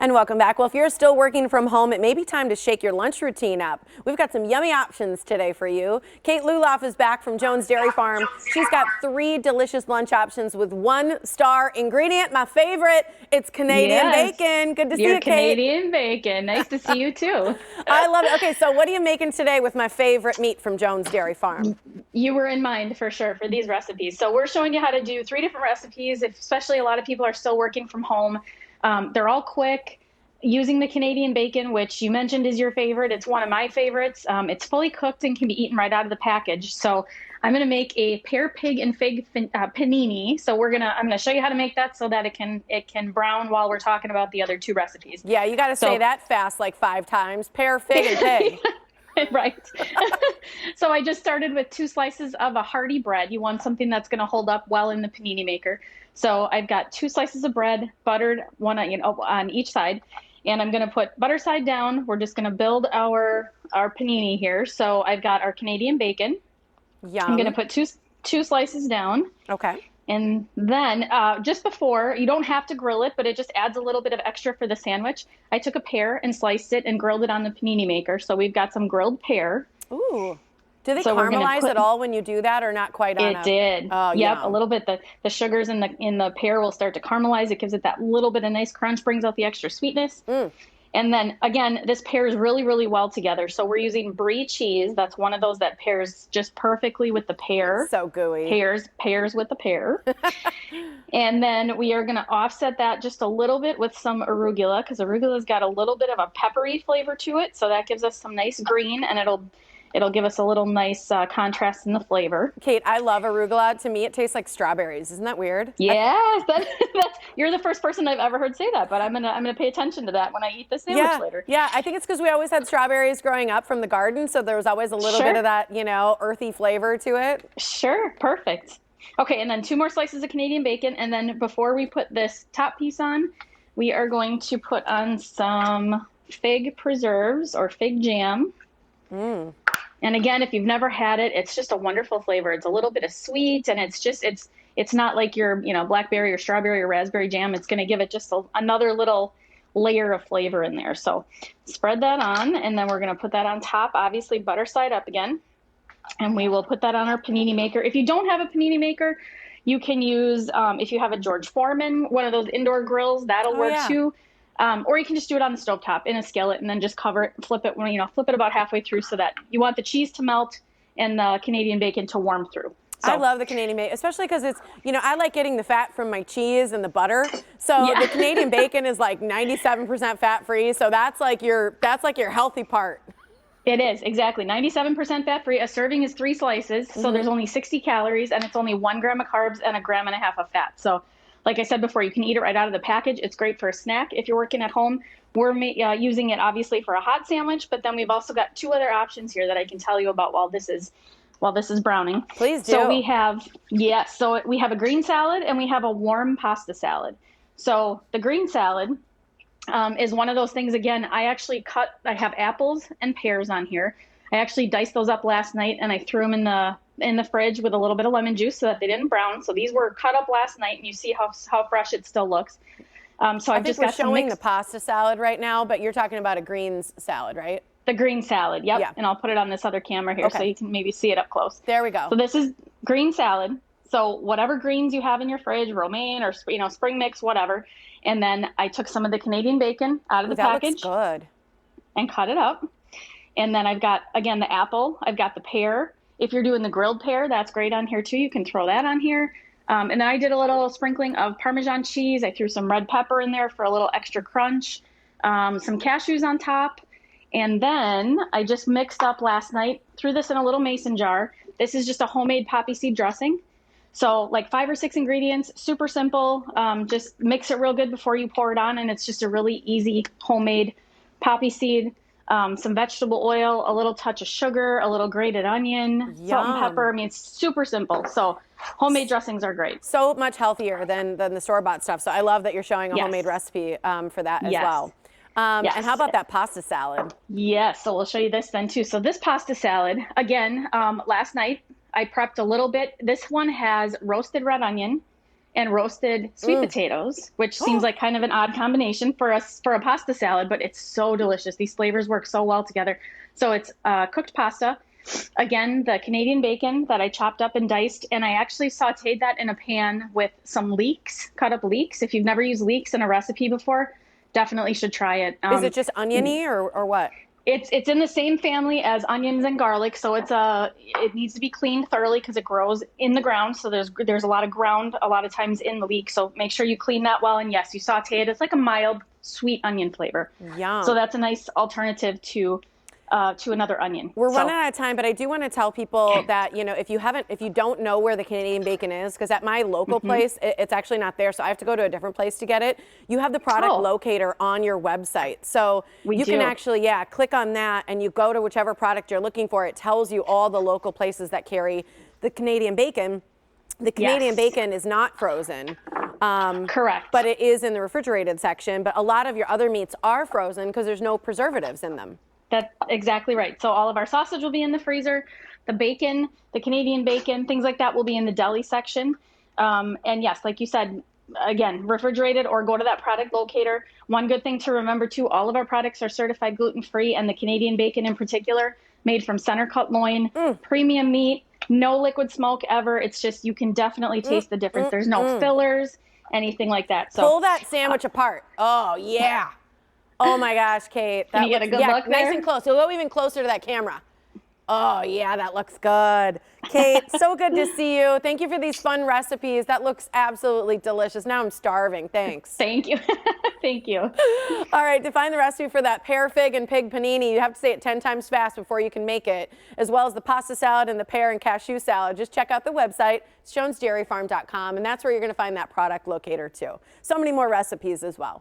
And welcome back. Well, if you're still working from home, it may be time to shake your lunch routine up. We've got some yummy options today for you. Kate Luloff is back from Jones Dairy Farm. She's got 3 delicious lunch options with 1-star ingredient. My favorite, it's Canadian bacon. Good to see you, Kate. Canadian bacon. Nice to see you too. I love it. Okay, so what are you making today with my favorite meat from Jones Dairy Farm? You were in mind for sure for these recipes. So we're showing you how to do 3 different recipes, especially a lot of people are still working from home. They're all quick, using the Canadian bacon, which you mentioned is your favorite. It's one of my favorites. It's fully cooked and can be eaten right out of the package. So I'm going to make a pear, pig, and fig panini. So I'm going to show you how to make that so that it can brown while we're talking about the other 2 recipes. Yeah, you got to say that fast like 5 times. Pear, fig, and pig. Right. So I just started with 2 slices of a hearty bread. You want something that's going to hold up well in the panini maker. So I've got 2 slices of bread, buttered, one on each side. And I'm going to put butter side down. We're just going to build our panini here. So I've got our Canadian bacon. Yum. I'm going to put two slices down. Okay. And then just before, you don't have to grill it, but it just adds a little bit of extra for the sandwich. I took a pear and sliced it and grilled it on the panini maker. So we've got some grilled pear. Ooh. Do they caramelize at all when you do that, or not quite on it? It did. Oh, yep, yum. A little bit. The sugars in the pear will start to caramelize. It gives it that little bit of nice crunch, brings out the extra sweetness. And then, again, this pairs really, really well together. So we're using brie cheese. That's one of those that pairs just perfectly with the pear. So gooey. Pairs with the pear. And then we are going to offset that just a little bit with some arugula, because arugula's got a little bit of a peppery flavor to it. So that gives us some nice green, and it'll give us a little nice contrast in the flavor. Kate, I love arugula. To me, it tastes like strawberries. Isn't that weird? Yes, you're the first person I've ever heard say that, but I'm gonna pay attention to that when I eat the sandwich later. Yeah, I think it's because we always had strawberries growing up from the garden, so there was always a little bit of that, earthy flavor to it. Sure, perfect. Okay, and then 2 more slices of Canadian bacon, and then before we put this top piece on, we are going to put on some fig preserves or fig jam. And again, if you've never had it, it's just a wonderful flavor. It's a little bit of sweet, and it's not like your blackberry or strawberry or raspberry jam. It's going to give it just another little layer of flavor in there. So spread that on, and then we're going to put that on top, obviously butter side up again. And we will put that on our panini maker. If you don't have a panini maker, you can use, if you have a George Foreman, one of those indoor grills, that'll work too. Or you can just do it on the stovetop in a skillet and then just cover it, flip it about halfway through, so that you want the cheese to melt and the Canadian bacon to warm through. So, I love the Canadian bacon, especially because it's, I like getting the fat from my cheese and the butter. So the Canadian bacon is like 97% fat free. So that's like your healthy part. It is, exactly. 97% fat free. A serving is 3 slices. So there's only 60 calories, and it's only 1 gram of carbs and 1.5 grams of fat. So like I said before, you can eat it right out of the package. It's great for a snack if you're working at home. We're using it obviously for a hot sandwich, but then we've also got 2 other options here that I can tell you about while this is browning. Please do. So we have a green salad and we have a warm pasta salad. So the green salad is one of those things. Again, I have apples and pears on here. I actually diced those up last night, and I threw them in the fridge with a little bit of lemon juice so that they didn't brown. So these were cut up last night, and you see how fresh it still looks. So I think we're showing the pasta salad right now, but you're talking about a greens salad, right? The green salad, yep. Yeah. And I'll put it on this other camera here so you can maybe see it up close. There we go. So this is green salad. So whatever greens you have in your fridge, romaine or spring mix, whatever. And then I took some of the Canadian bacon out of the package. That looks good. And cut it up. And then I've got, again, the apple. I've got the pear. If you're doing the grilled pear, that's great on here too. You can throw that on here. And then I did a little sprinkling of Parmesan cheese. I threw some red pepper in there for a little extra crunch. Some cashews on top. And then I just mixed up last night, threw this in a little mason jar. This is just a homemade poppy seed dressing. So like 5 or 6 ingredients, super simple. Just mix it real good before you pour it on. And it's just a really easy homemade poppy seed. Some vegetable oil, a little touch of sugar, a little grated onion, salt and pepper. I mean, it's super simple. So homemade dressings are great. So much healthier than the store-bought stuff. So I love that you're showing a homemade recipe for that as well. And how about that pasta salad? Yes, so we'll show you this then too. So this pasta salad, again, last night I prepped a little bit. This one has roasted red onion, and roasted sweet potatoes, which seems like kind of an odd combination for us for a pasta salad, but it's so delicious. These flavors work so well together. So it's cooked pasta. Again, the Canadian bacon that I chopped up and diced, and I actually sauteed that in a pan with some leeks, cut up leeks. If you've never used leeks in a recipe before, definitely should try it. Is it just oniony or what? It's in the same family as onions and garlic, so it needs to be cleaned thoroughly because it grows in the ground. So there's a lot of ground a lot of times in the leek. So make sure you clean that well. And yes, you saute it. It's like a mild sweet onion flavor. Yum. So that's a nice alternative to another onion. We're running out of time, but I do want to tell people that, you know, if you don't know where the Canadian bacon is, because at my local place, it's actually not there, so I have to go to a different place to get it. You have the product locator on your website. So you can actually, click on that and you go to whichever product you're looking for. It tells you all the local places that carry the Canadian bacon. The Canadian bacon is not frozen. Correct. But it is in the refrigerated section. But a lot of your other meats are frozen because there's no preservatives in them. That's exactly right. So all of our sausage will be in the freezer. The bacon, the Canadian bacon, things like that will be in the deli section. And yes, like you said, again, refrigerated or go to that product locator. One good thing to remember too, all of our products are certified gluten-free, and the Canadian bacon in particular, made from center cut loin, premium meat, no liquid smoke ever. It's just, you can definitely taste the difference. There's no fillers, anything like that. So pull that sandwich apart. Oh yeah. Oh my gosh, Kate. Can you get a good look there? Nice and close. You'll go even closer to that camera. Oh yeah, that looks good. Kate, so good to see you. Thank you for these fun recipes. That looks absolutely delicious. Now I'm starving. Thanks. Thank you. Thank you. All right, to find the recipe for that pear, fig, and pig panini, you have to say it 10 times fast before you can make it, as well as the pasta salad and the pear and cashew salad. Just check out the website, jonesdairyfarm.com, and that's where you're going to find that product locator too. So many more recipes as well.